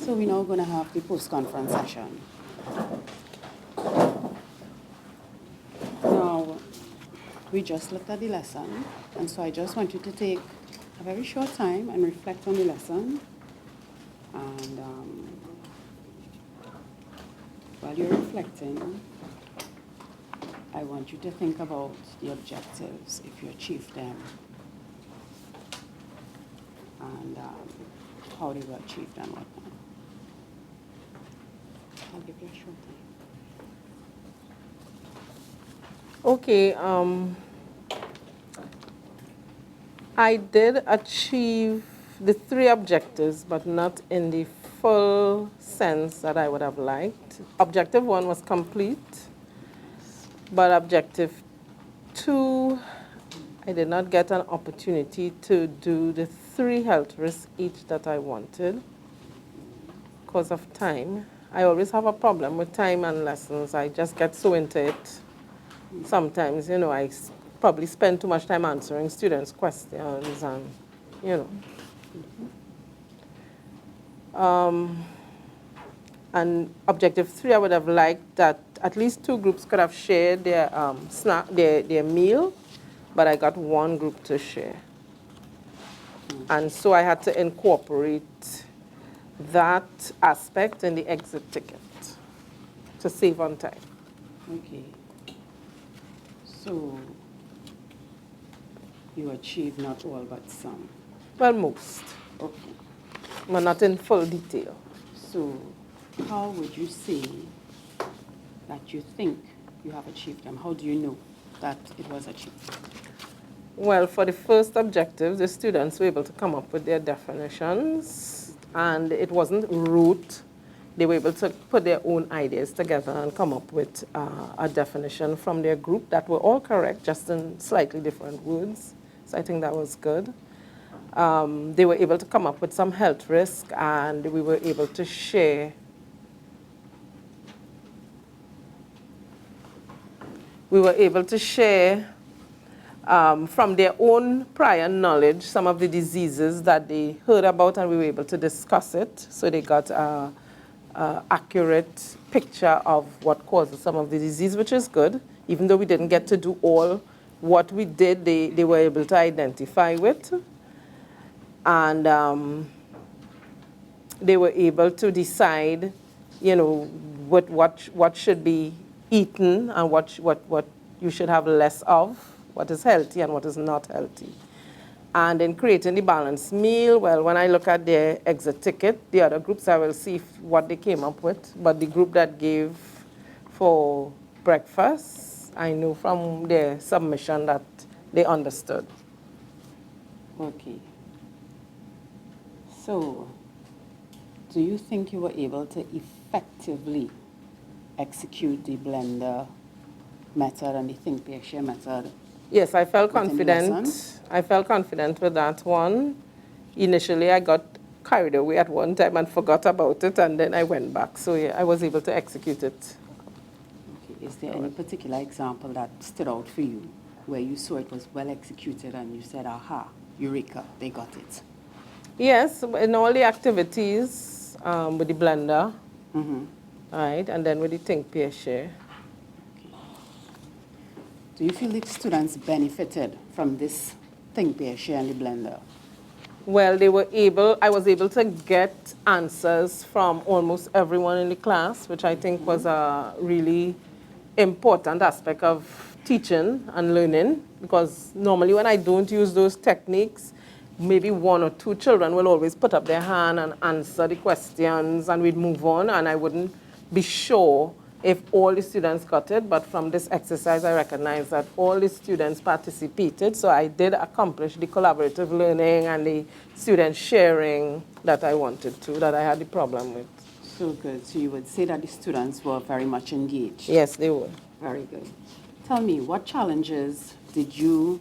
So we're now going to have the post-conference session. Now, we just looked at the lesson, and so I just want you to take a very short time and reflect on the lesson. And while you're reflecting, I want you to think about the objectives, if you achieved them, and how they were achieved and whatnot. I'll give you a short time. Okay, I did achieve the 3 objectives, but not in the full sense that I would have liked. Objective 1 was complete, but objective 2, I did not get an opportunity to do the 3 health risks each that I wanted because of time. I always have a problem with time and lessons. I just get so into it. Sometimes, I probably spend too much time answering students' questions and, And objective 3, I would have liked that at least 2 groups could have shared their their meal, but I got 1 group to share. And so I had to incorporate that aspect in the exit ticket to save on time. Okay. So you achieved not all but some. Well, most, Okay. but not in full detail. So how would you say that you think you have achieved them? How do you know that it was achieved? Well, for the first objective, the students were able to come up with their definitions, and it wasn't rote. They were able to put their own ideas together and come up with a definition from their group that were all correct, just in slightly different words. So I think that was good. They were able to come up with some health risk, and we were able to share. We were able to share from their own prior knowledge some of the diseases that they heard about, and we were able to discuss it. So they got an accurate picture of what causes some of the disease, which is good. Even though we didn't get to do all what we did, they were able to identify with. And they were able to decide, what should be eaten and what you should have less of, what is healthy and what is not healthy. And in creating the balanced meal, well, when I look at their exit ticket, the other groups, I will see what they came up with. But the group that gave for breakfast, I know from their submission that they understood. Okay. So do you think you were able to effectively execute the blender method and the think, pair, share method? Yes, I felt within the confident. lesson? I felt confident with that one. Initially, I got carried away at one time and forgot about it, and then I went back. So yeah, I was able to execute it. Okay. Is there any particular example that stood out for you where you saw it was well executed and you said, aha, eureka, they got it? Yes, in all the activities with the blender, Mm-hmm. right, and then with the think, pair, share. Do you feel the students benefited from this think, pair, share, and the blender? Well, I was able to get answers from almost everyone in the class, which I think was a really important aspect of teaching and learning, because normally when I don't use those techniques, maybe 1 or 2 children will always put up their hand and answer the questions, and we'd move on, and I wouldn't be sure if all the students got it. But from this exercise, I recognized that all the students participated, so I did accomplish the collaborative learning and the students sharing that I wanted to, that I had the problem with. So good. So you would say that the students were very much engaged? Yes, they were. Very good. Tell me, what challenges did you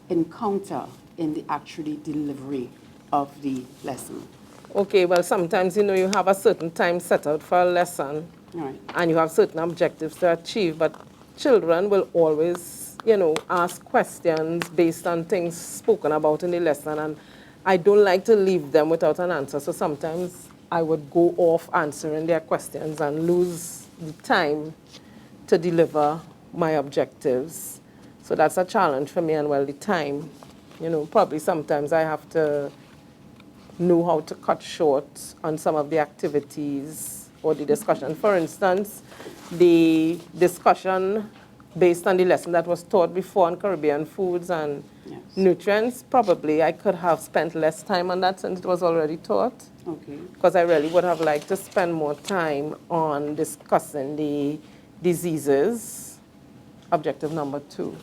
encounter in the actually delivery of the lesson? Okay, well, sometimes, you have a certain time set out for a lesson, Right. and you have certain objectives to achieve, but children will always, ask questions based on things spoken about in the lesson, and I don't like to leave them without an answer. So sometimes I would go off answering their questions and lose the time to deliver my objectives. So that's a challenge for me, and well, the time, probably sometimes I have to know how to cut short on some of the activities or the discussion. For instance, the discussion based on the lesson that was taught before on Caribbean foods and Yes. nutrients, probably I could have spent less time on that since it was already taught. Okay. Because I really would have liked to spend more time on discussing the diseases, objective number 2.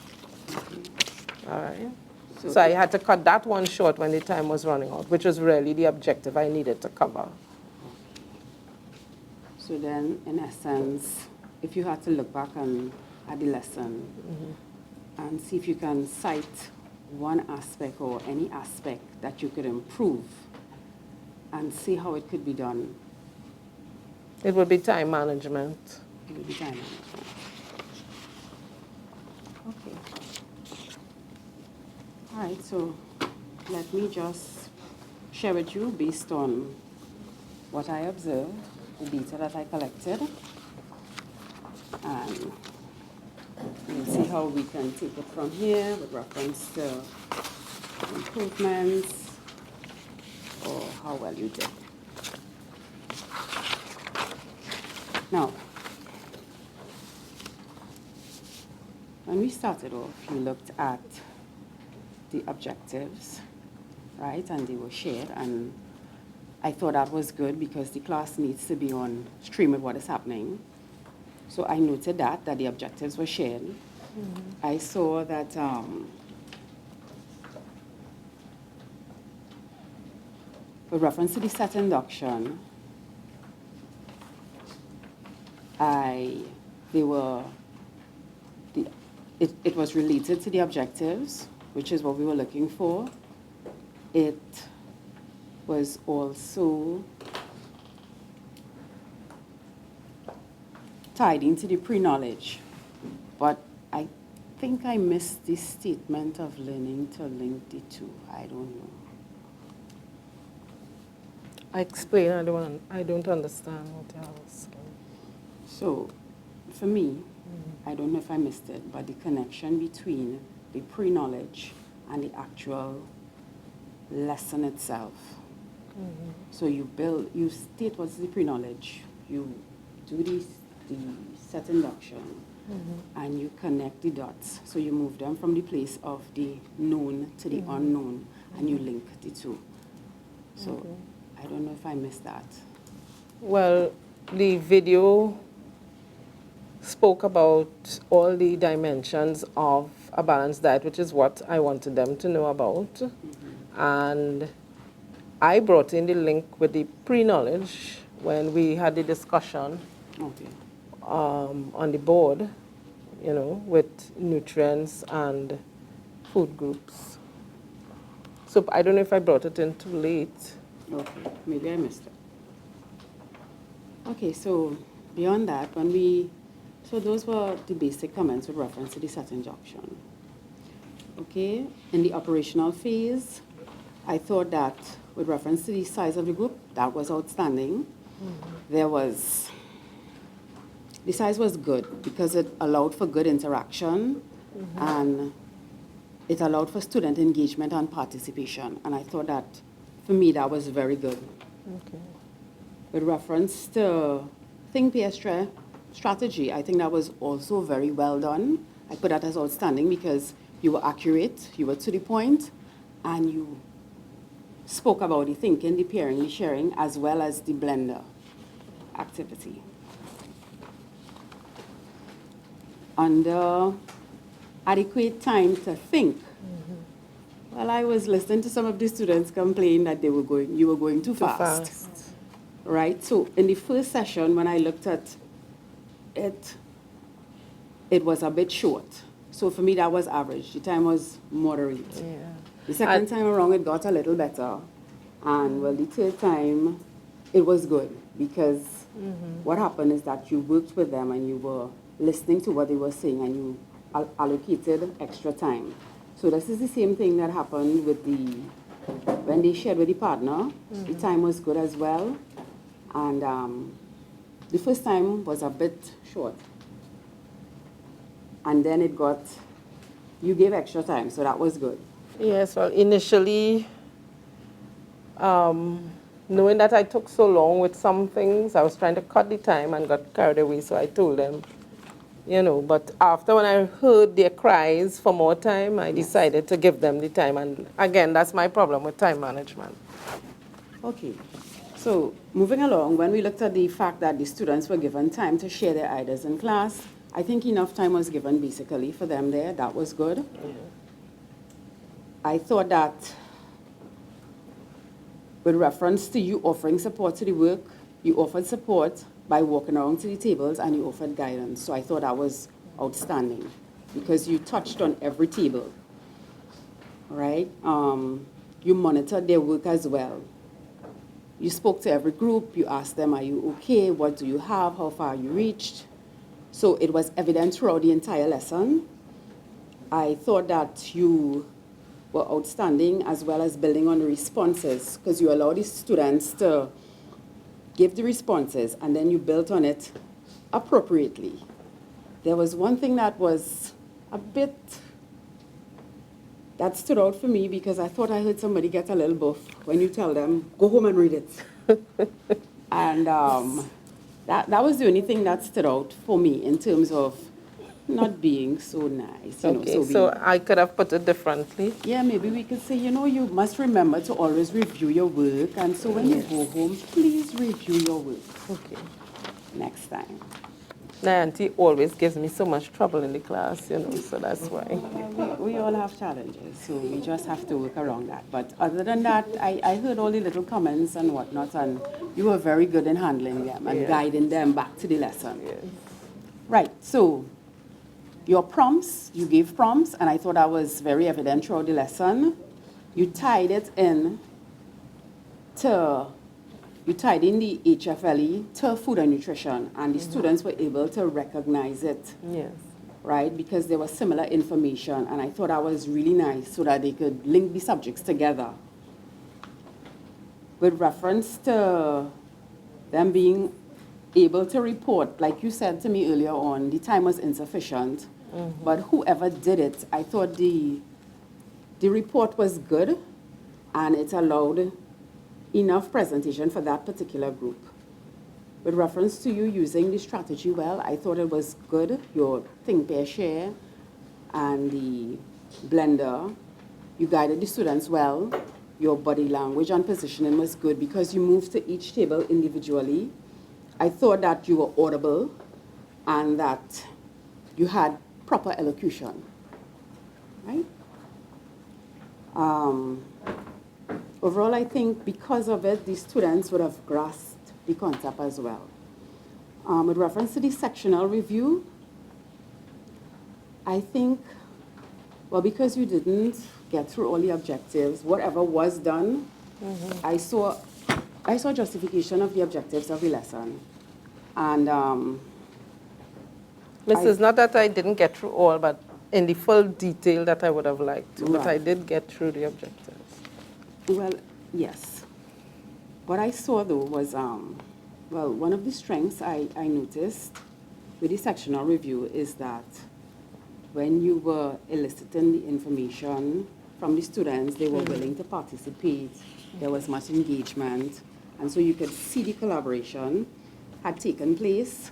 All right. So I had to cut that one short when the time was running out, which was really the objective I needed to cover. So then, in essence, if you had to look back at the lesson and see if you can cite one aspect or any aspect that you could improve and see how it could be done. It would be time management. It would be time management. Okay. All right, so let me just share with you based on what I observed, the data that I collected, and we'll see how we can take it from here with reference to improvements or how well you did. Now, when we started off, you looked at the objectives, right? And they were shared, and I thought that was good because the class needs to be on stream with what is happening. So I noted that the objectives were shared. I saw that with reference to the set induction, it was related to the objectives, which is what we were looking for. It was also tied into the pre-knowledge, but I think I missed the statement of learning to link the two. I don't know. I explain, I don't understand what else. So, for me, I don't know if I missed it, but the connection between the pre-knowledge and the actual lesson itself. So you state what's the pre-knowledge, you do the set induction, and you connect the dots. So you move them from the place of the known to the unknown, and you link the two. So I don't know if I missed that. Well, the video spoke about all the dimensions of a balanced diet, which is what I wanted them to know about. And I brought in the link with the pre-knowledge when we had the discussion on the board, with nutrients and food groups. So I don't know if I brought it in too late. Okay, maybe I missed it. Okay, so beyond that, so those were the basic comments with reference to the set induction. Okay, in the operational phase, I thought that with reference to the size of the group, that was outstanding. The size was good because it allowed for good interaction and it allowed for student engagement and participation. And I thought that, for me, that was very good. Okay. With reference to think peer strategy, I think that was also very well done. I put that as outstanding because you were accurate, you were to the point, and you spoke about the thinking, the pairing, the sharing, as well as the blender activity. Under adequate time to think, well, I was listening to some of the students complain that you were going too fast. Right? So in the first session, when I looked at it, it was a bit short. So for me, that was average. The time was moderate. Yeah. The second time around, it got a little better. And well, the third time, it was good because what happened is that you worked with them and you were listening to what they were saying and you allocated extra time. So this is the same thing that happened with when they shared with the partner. The time was good as well. And the first time was a bit short. And then you gave extra time, so that was good. Yes, well, initially, knowing that I took so long with some things, I was trying to cut the time and got carried away, so I told them, but after when I heard their cries for more time, I decided to give them the time. And again, that's my problem with time management. Okay. So moving along, when we looked at the fact that the students were given time to share their ideas in class, I think enough time was given basically for them there. That was good. Yeah. I thought that with reference to you offering support to the work, you offered support by walking around to the tables and you offered guidance. So I thought that was outstanding because you touched on every table, right? You monitored their work as well. You spoke to every group, you asked them, are you okay? What do you have? How far you reached? So it was evident throughout the entire lesson. I thought that you were outstanding as well as building on the responses because you allowed the students to give the responses and then you built on it appropriately. There was one thing that was that stood out for me because I thought I heard somebody get a little buff when you tell them, go home and read it. And that was the only thing that stood out for me in terms of not being so nice. Okay, so I could have put it differently. Yeah, maybe we could say, you must remember to always review your work. And so when you go home, please review your work. Okay. Next time. My auntie always gives me so much trouble in the class, so that's why. We all have challenges, so we just have to work around that. But other than that, I heard all the little comments and whatnot, and you were very good in handling them and guiding them back to the lesson. Yes. Right, so your prompts, you gave prompts, and I thought that was very evident throughout the lesson. You tied it in the HFLE to food and nutrition, and the students were able to recognize it. Yes. Right, because there was similar information, and I thought that was really nice so that they could link the subjects together. With reference to them being able to report, like you said to me earlier on, the time was insufficient, but whoever did it, I thought the report was good, and it allowed enough presentation for that particular group. With reference to you using the strategy well, I thought it was good. Your think, pair, share, and the blender, you guided the students well. Your body language and positioning was good because you moved to each table individually. I thought that you were audible and that you had proper elocution, right? Overall, I think because of it, the students would have grasped the concept as well. With reference to the sectional review, I think, well, because you didn't get through all the objectives, whatever was done, I saw justification of the objectives of the lesson. And It's not that I didn't get through all, but in the full detail that I would have liked to, but I did get through the objectives. Well, yes. What I saw, though, was, one of the strengths I noticed with the sectional review is that when you were eliciting the information from the students, they were willing to participate. There was much engagement. And so you could see the collaboration had taken place.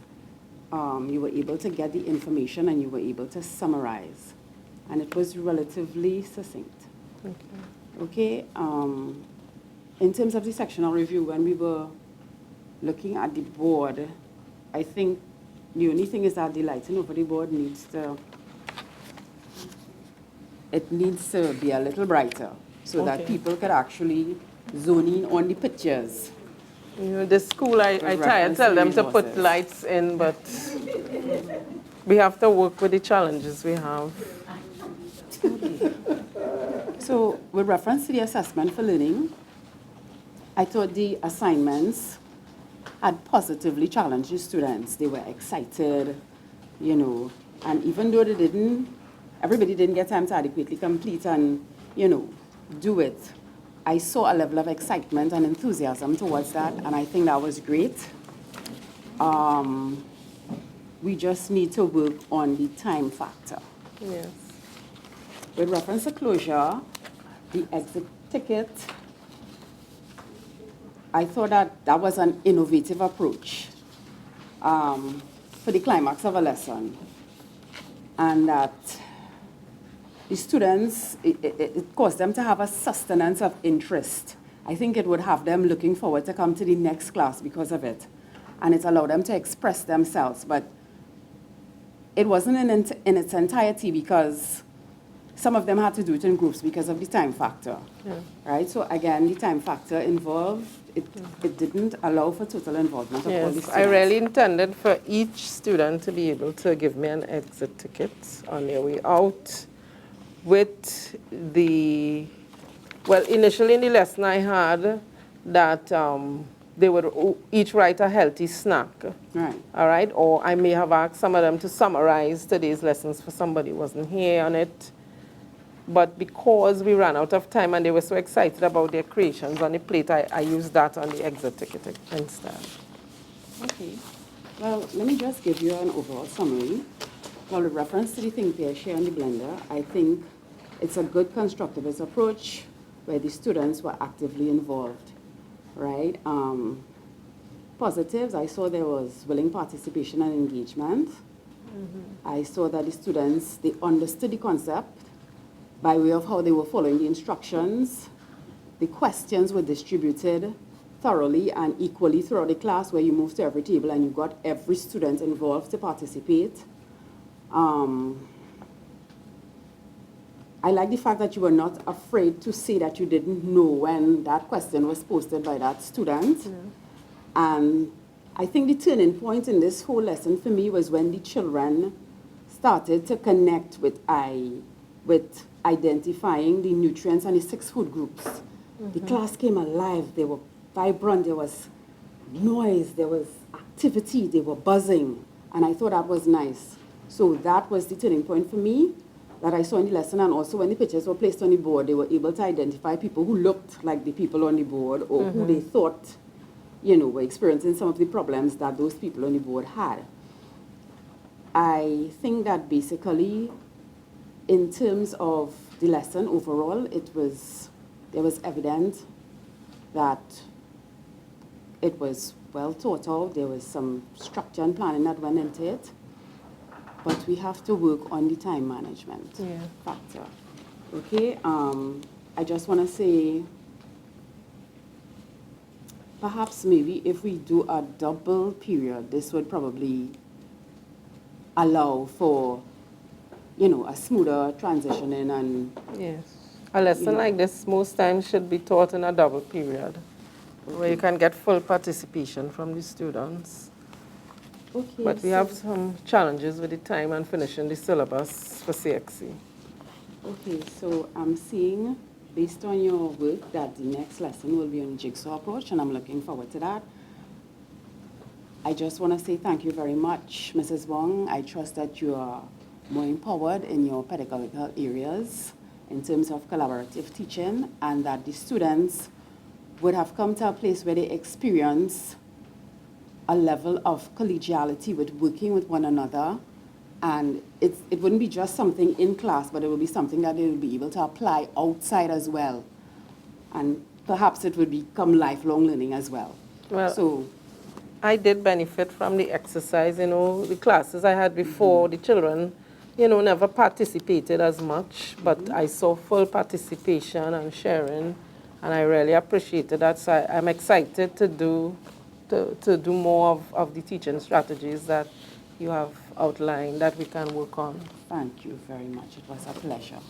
You were able to get the information and you were able to summarize. And it was relatively succinct. Okay. In terms of the sectional review, when we were looking at the board, I think the only thing is that the lighting over the board needs to be a little brighter so that people could actually zone in on the pictures. The school, I tell them to put lights in, but we have to work with the challenges we have. Okay. So with reference to the assessment for learning, I thought the assignments had positively challenged the students. They were excited, and even though everybody didn't get time to adequately complete and, do it. I saw a level of excitement and enthusiasm towards that, and I think that was great. We just need to work on the time factor. Yes. With reference to closure, the exit ticket, I thought that was an innovative approach for the climax of a lesson, and that the students, it caused them to have a sustenance of interest. I think it would have them looking forward to come to the next class because of it, and it allowed them to express themselves. But it wasn't in its entirety, because some of them had to do it in groups because of the time factor, right? So again, the time factor involved, it didn't allow for total involvement of all the students. I really intended for each student to be able to give me an exit ticket on their way out with the, well, initially in the lesson I had that they would each write a healthy snack. Right. All right? Or I may have asked some of them to summarize today's lessons for somebody who wasn't here on it. But because we ran out of time and they were so excited about their creations on the plate, I used that on the exit ticket instead. Okay. Well, let me just give you an overall summary. Well, with reference to the Think Pair Share and the Blender, I think it's a good constructivist approach where the students were actively involved, right? Positives, I saw there was willing participation and engagement. I saw that the students, they understood the concept by way of how they were following the instructions. The questions were distributed thoroughly and equally throughout the class, where you moved to every table and you got every student involved to participate. I like the fact that you were not afraid to say that you didn't know when that question was posted by that student. And I think the turning point in this whole lesson for me was when the children started to connect with identifying the nutrients and the 6 food groups. The class came alive, they were vibrant, there was noise, there was activity, they were buzzing, and I thought that was nice. So that was the turning point for me that I saw in the lesson, and also when the pictures were placed on the board, they were able to identify people who looked like the people on the board, or who they thought, you know, were experiencing some of the problems that those people on the board had. I think that basically, in terms of the lesson overall, there was evident that it was well thought out. There was some structure and planning that went into it. But we have to work on the time management factor. Okay, I just want to say, perhaps maybe if we do a double period, this would probably allow for, you know, a smoother transitioning. And yes, a lesson like this most times should be taught in a double period, where you can get full participation from the students. Okay, but we have some challenges with the time and finishing the syllabus for CXC. Okay, so I'm seeing, based on your work, that the next lesson will be on jigsaw approach, and I'm looking forward to that. I just want to say thank you very much, Mrs. Wong. I trust that you are more empowered in your pedagogical areas in terms of collaborative teaching, and that the students would have come to a place where they experience a level of collegiality with working with one another. And it wouldn't be just something in class, but it will be something that they will be able to apply outside as well. And perhaps it would become lifelong learning as well. Well, so I did benefit from the exercise. You know, the classes I had before, the children, you know, never participated as much, but I saw full participation and sharing, and I really appreciated that. So I'm excited to do more of the teaching strategies that you have outlined that we can work on. thank you very much. It was a pleasure.